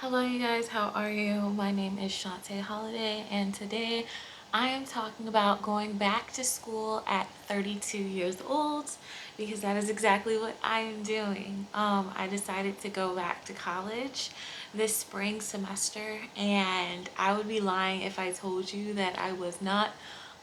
Hello you guys, how are you? My name is Shantae Holiday and today I am talking about going back to school at 32 years old because that is exactly what I am doing. I decided to go back to college this spring semester and I would be lying if I told you that I was not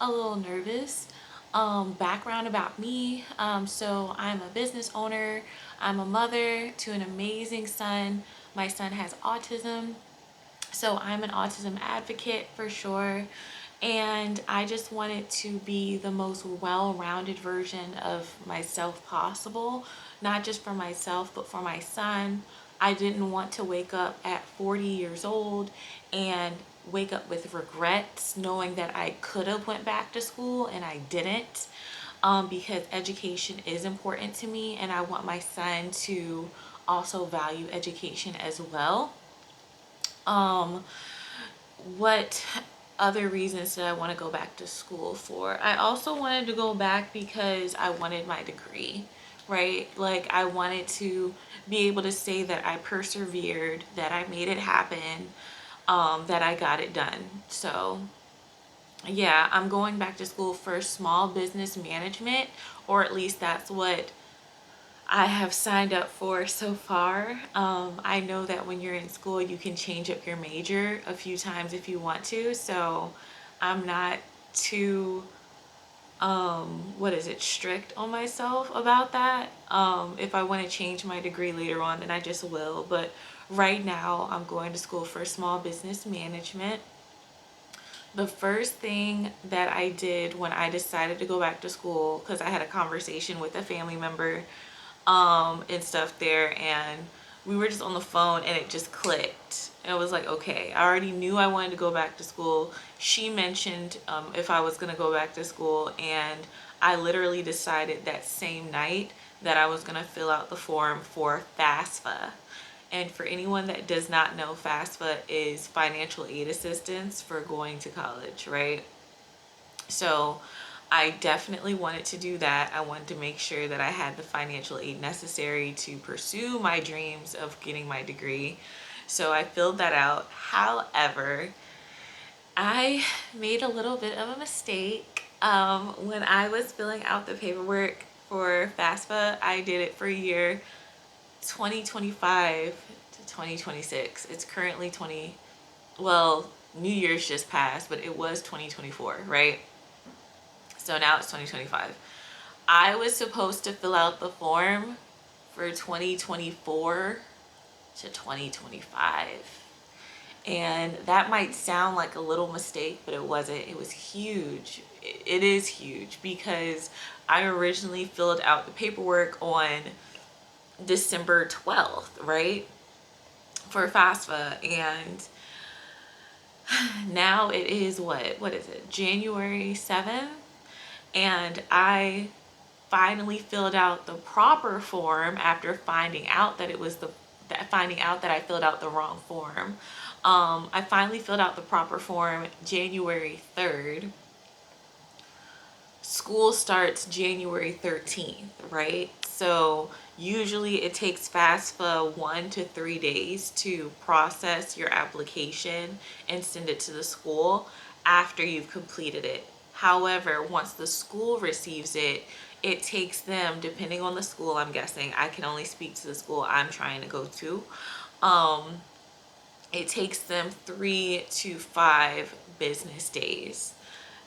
a little nervous. Background about me. So I'm a business owner. I'm a mother to an amazing son. My son has autism, so I'm an autism advocate for sure. And I just wanted to be the most well-rounded version of myself possible, not just for myself, but for my son. I didn't want to wake up at 40 years old and wake up with regrets knowing that I could have went back to school and I didn't, because education is important to me and I want my son to also value education as well. Um, what other reasons did I want to go back to school for? I also wanted to go back because I wanted my degree, right? Like I wanted to be able to say that I persevered, that I made it happen, that I got it done. So yeah, I'm going back to school for small business management, or at least that's what I have signed up for so far. I know that when you're in school, you can change up your major a few times if you want to. So I'm not too, what is it, strict on myself about that. If I want to change my degree later on, then I just will. But right now, I'm going to school for small business management. The first thing that I did when I decided to go back to school, because I had a conversation with a family member and stuff there, and we were just on the phone and it just clicked. It was like, okay, I already knew I wanted to go back to school. She mentioned if I was going to go back to school, and I literally decided that same night that I was going to fill out the form for FAFSA. And for anyone that does not know, FAFSA is financial aid assistance for going to college, right? So I definitely wanted to do that. I wanted to make sure that I had the financial aid necessary to pursue my dreams of getting my degree. So I filled that out. However, I made a little bit of a mistake. When I was filling out the paperwork for FAFSA, I did it for year 2025 to 2026. It's currently well, New Year's just passed, but it was 2024, right? So now it's 2025. I was supposed to fill out the form for 2024 to 2025. And that might sound like a little mistake, but it wasn't. It was huge. It is huge because I originally filled out the paperwork on December 12th, right? For FAFSA, and now it is what is it? January 7th, and I finally filled out the proper form after finding out that I filled out the wrong form. I finally filled out the proper form January 3rd. School starts January 13th, right? So usually it takes FAFSA 1 to 3 days to process your application and send it to the school after you've completed it. However, once the school receives it, it takes them, depending on the school, I'm guessing, I can only speak to the school I'm trying to go to. It takes them 3 to 5 business days.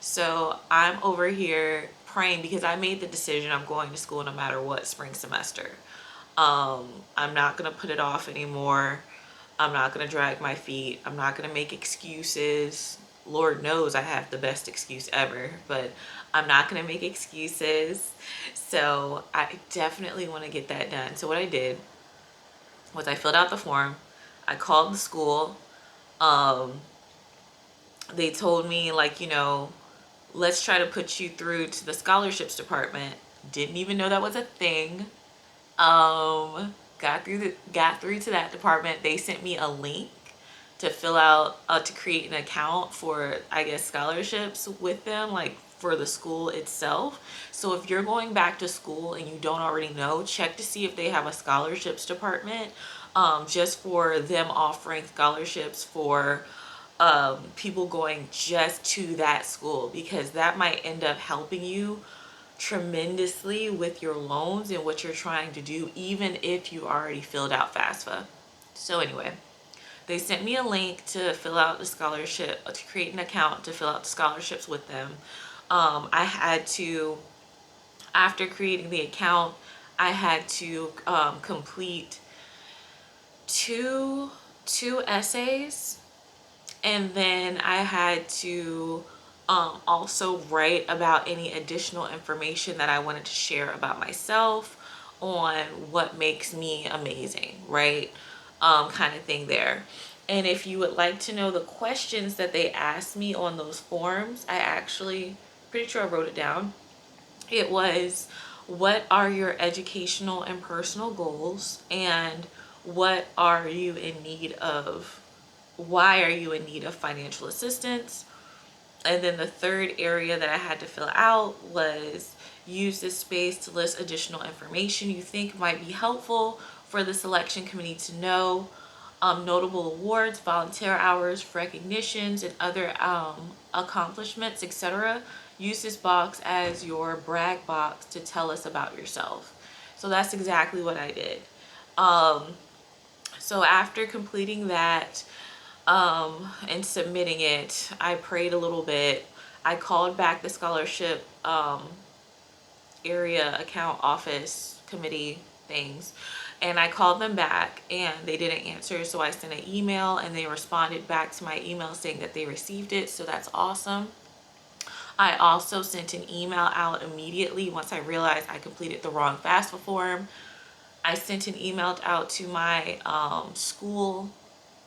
So I'm over here praying because I made the decision I'm going to school no matter what spring semester. I'm not going to put it off anymore. I'm not going to drag my feet. I'm not going to make excuses. Lord knows I have the best excuse ever, but I'm not going to make excuses. So I definitely want to get that done. So what I did was I filled out the form. I called the school. They told me, like, let's try to put you through to the scholarships department. Didn't even know that was a thing. Got through to that department. They sent me a link to fill out, to create an account for, I guess, scholarships with them, like for the school itself. So if you're going back to school and you don't already know, check to see if they have a scholarships department. just for them offering scholarships for people going just to that school, because that might end up helping you tremendously with your loans and what you're trying to do, even if you already filled out FAFSA. So anyway, they sent me a link to fill out the scholarship, to create an account to fill out the scholarships with them. I had to, after creating the account, I had to complete two essays, and then I had to also write about any additional information that I wanted to share about myself, on what makes me amazing, right? Kind of thing there. And if you would like to know the questions that they asked me on those forms, I actually, pretty sure I wrote it down. It was, what are your educational and personal goals, and what are you in need of, why are you in need of financial assistance? And then the third area that I had to fill out was, use this space to list additional information you think might be helpful for the selection committee to know. Notable awards, volunteer hours, recognitions, and other accomplishments, etc. Use this box as your brag box to tell us about yourself. So that's exactly what I did. So after completing that, and submitting it, I prayed a little bit. I called back the scholarship area account office committee things, and I called them back and they didn't answer. So I sent an email and they responded back to my email saying that they received it. So that's awesome. I also sent an email out immediately once I realized I completed the wrong FAFSA form. I sent an email out to my school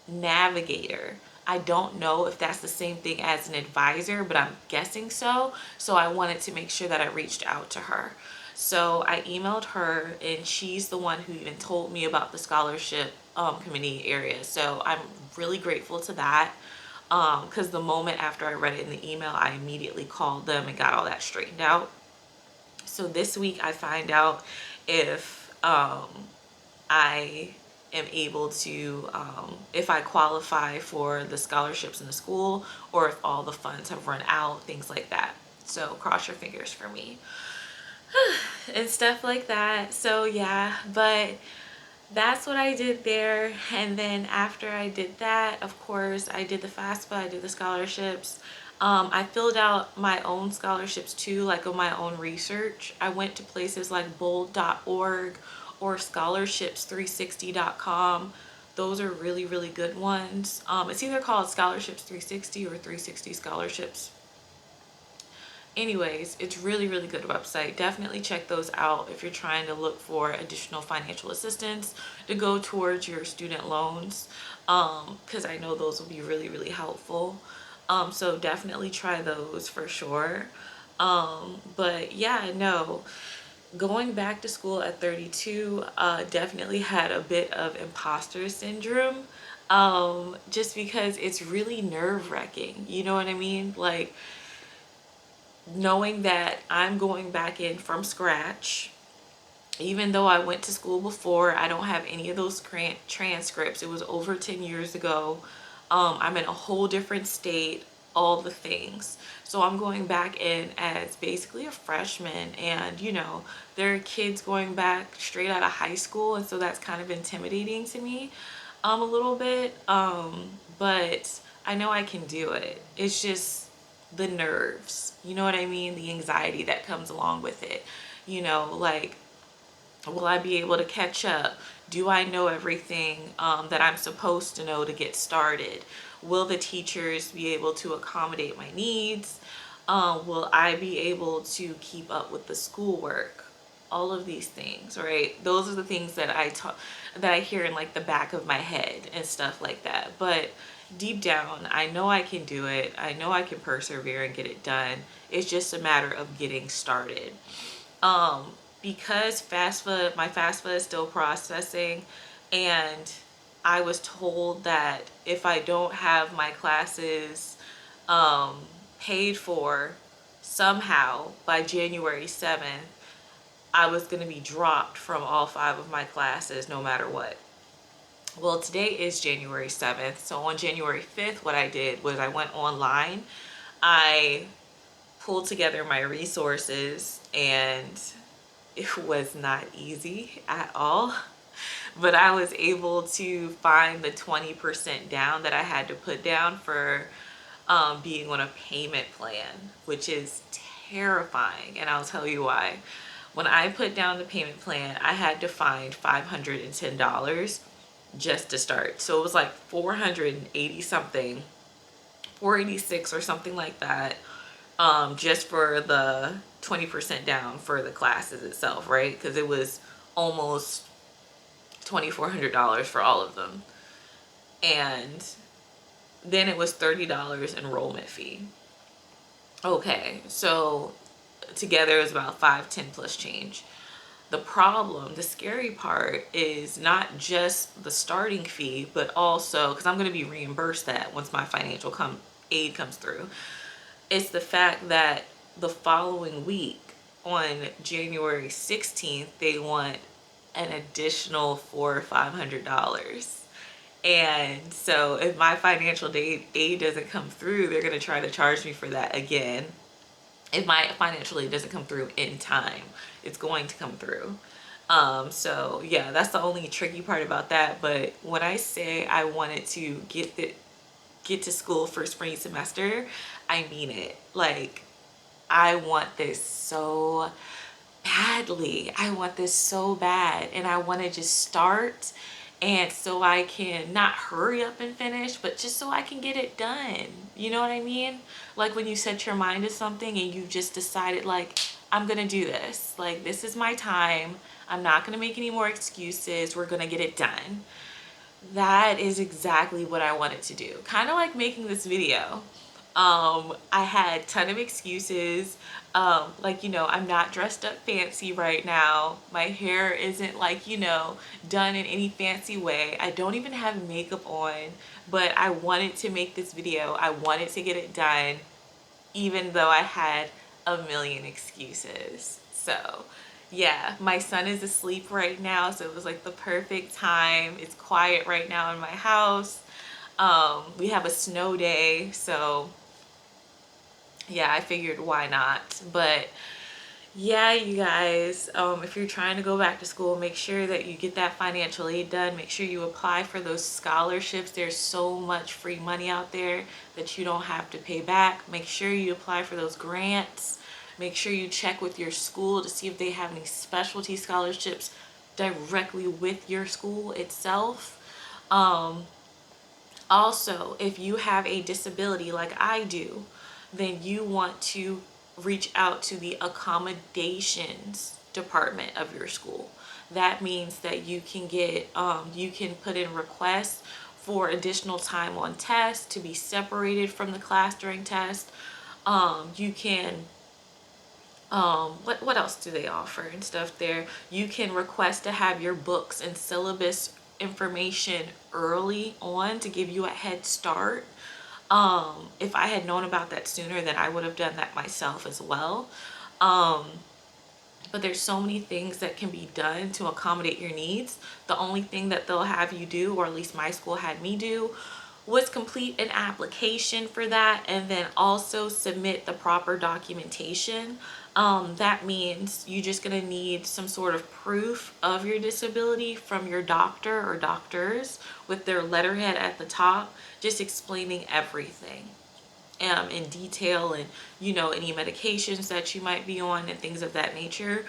navigator. I don't know if that's the same thing as an advisor, but I'm guessing so. So I wanted to make sure that I reached out to her. So I emailed her, and she's the one who even told me about the scholarship committee area. So I'm really grateful to that, because the moment after I read it in the email, I immediately called them and got all that straightened out. So this week I find out if I am able to, if I qualify for the scholarships in the school, or if all the funds have run out, things like that. So cross your fingers for me and stuff like that. So yeah, but that's what I did there. And then after I did that, of course, I did the FAFSA, I did the scholarships. I filled out my own scholarships too, like on my own research. I went to places like bold.org or scholarships360.com. Those are really, really good ones. It's either called Scholarships 360 or 360 Scholarships. Anyways, it's really, really good website. Definitely check those out if you're trying to look for additional financial assistance to go towards your student loans, because I know those will be really, really helpful. So definitely try those for sure. But yeah, no, going back to school at 32 definitely had a bit of imposter syndrome, just because it's really nerve-wracking. You know what I mean? Like, knowing that I'm going back in from scratch. Even though I went to school before, I don't have any of those transcripts. It was over 10 years ago. I'm in a whole different state, all the things. So I'm going back in as basically a freshman, and you know, there are kids going back straight out of high school, and so that's kind of intimidating to me a little bit. But I know I can do it. It's just the nerves, you know what I mean? The anxiety that comes along with it. You know, like, will I be able to catch up? Do I know everything that I'm supposed to know to get started? Will the teachers be able to accommodate my needs? Will I be able to keep up with the schoolwork? All of these things, right? Those are the things that I hear in like the back of my head and stuff like that. But deep down, I know I can do it. I know I can persevere and get it done. It's just a matter of getting started. Because my FAFSA is still processing, and I was told that if I don't have my classes paid for somehow by January 7th, I was going to be dropped from all 5 of my classes no matter what. Well, today is January 7th. So on January 5th, what I did was I went online. I pulled together my resources, and it was not easy at all. But I was able to find the 20% down that I had to put down for being on a payment plan, which is terrifying. And I'll tell you why. When I put down the payment plan, I had to find $510 just to start. So it was like 480 something, 486 or something like that, just for the 20% down for the classes itself, right? Because it was almost $2,400 for all of them. And then it was $30 enrollment fee. Okay, so together it was about 510 plus change. The problem, the scary part, is not just the starting fee, but also, because I'm going to be reimbursed that once my financial aid comes through, it's the fact that the following week, on January 16th, they want an additional $400 or $500. And so if my financial aid doesn't come through, they're going to try to charge me for that again. If my financial aid doesn't come through in time, it's going to come through. So yeah, that's the only tricky part about that. But when I say I wanted to get to school for spring semester, I mean it. Like, I want this so badly. I want this so bad, and I want to just start, and so I can not hurry up and finish, but just so I can get it done. You know what I mean? Like when you set your mind to something and you just decided, like, I'm gonna do this. Like, this is my time. I'm not gonna make any more excuses. We're gonna get it done. That is exactly what I wanted to do. Kind of like making this video. I had a ton of excuses. Like, I'm not dressed up fancy right now. My hair isn't like, done in any fancy way. I don't even have makeup on, but I wanted to make this video. I wanted to get it done, even though I had a million excuses. So yeah, my son is asleep right now, so it was like the perfect time. It's quiet right now in my house. We have a snow day, so yeah, I figured why not. But yeah, you guys, if you're trying to go back to school, make sure that you get that financial aid done. Make sure you apply for those scholarships. There's so much free money out there that you don't have to pay back. Make sure you apply for those grants. Make sure you check with your school to see if they have any specialty scholarships directly with your school itself. Also, if you have a disability like I do, then you want to reach out to the accommodations department of your school. That means that you can you can put in requests for additional time on tests, to be separated from the class during test. You can what else do they offer and stuff there? You can request to have your books and syllabus information early on to give you a head start. If I had known about that sooner, then I would have done that myself as well. But there's so many things that can be done to accommodate your needs. The only thing that they'll have you do, or at least my school had me do, was complete an application for that, and then also submit the proper documentation. That means you're just going to need some sort of proof of your disability from your doctor or doctors with their letterhead at the top, just explaining everything in detail, and any medications that you might be on and things of that nature.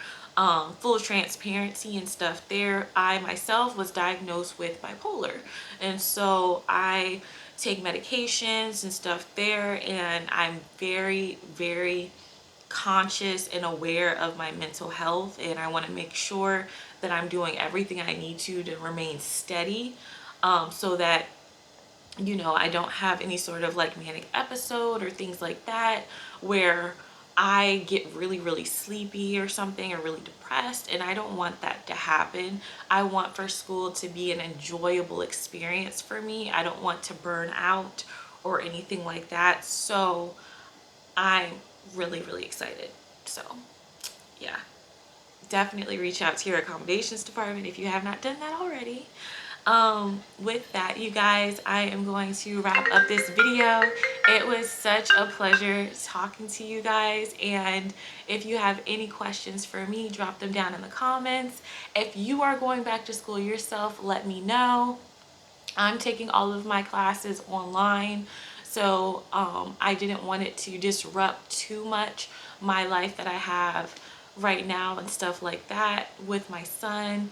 Full transparency and stuff there. I myself was diagnosed with bipolar, and so I take medications and stuff there, and I'm very, very conscious and aware of my mental health, and I want to make sure that I'm doing everything I need to remain steady, so that I don't have any sort of like manic episode or things like that where I get really, really sleepy or something, or really depressed, and I don't want that to happen. I want for school to be an enjoyable experience for me. I don't want to burn out or anything like that. So I'm really, really excited. So yeah, definitely reach out to your accommodations department if you have not done that already. With that, you guys, I am going to wrap up this video. It was such a pleasure talking to you guys, and if you have any questions for me, drop them down in the comments. If you are going back to school yourself, let me know. I'm taking all of my classes online, so I didn't want it to disrupt too much my life that I have right now and stuff like that with my son.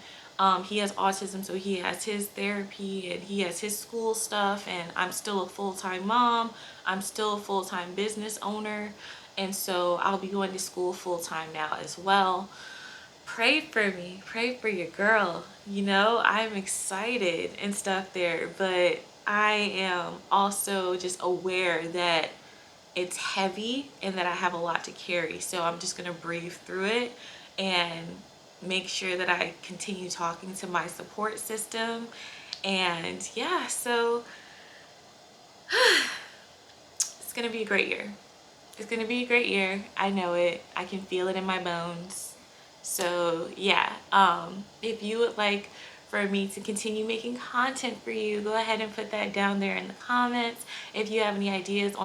He has autism, so he has his therapy and he has his school stuff, and I'm still a full-time mom. I'm still a full-time business owner, and so I'll be going to school full-time now as well. Pray for me, pray for your girl. You know, I'm excited and stuff there, but I am also just aware that it's heavy and that I have a lot to carry. So I'm just gonna breathe through it and make sure that I continue talking to my support system. And yeah, so it's gonna be a great year. It's gonna be a great year. I know it. I can feel it in my bones. So yeah, if you would like for me to continue making content for you, go ahead and put that down there in the comments. If you have any ideas on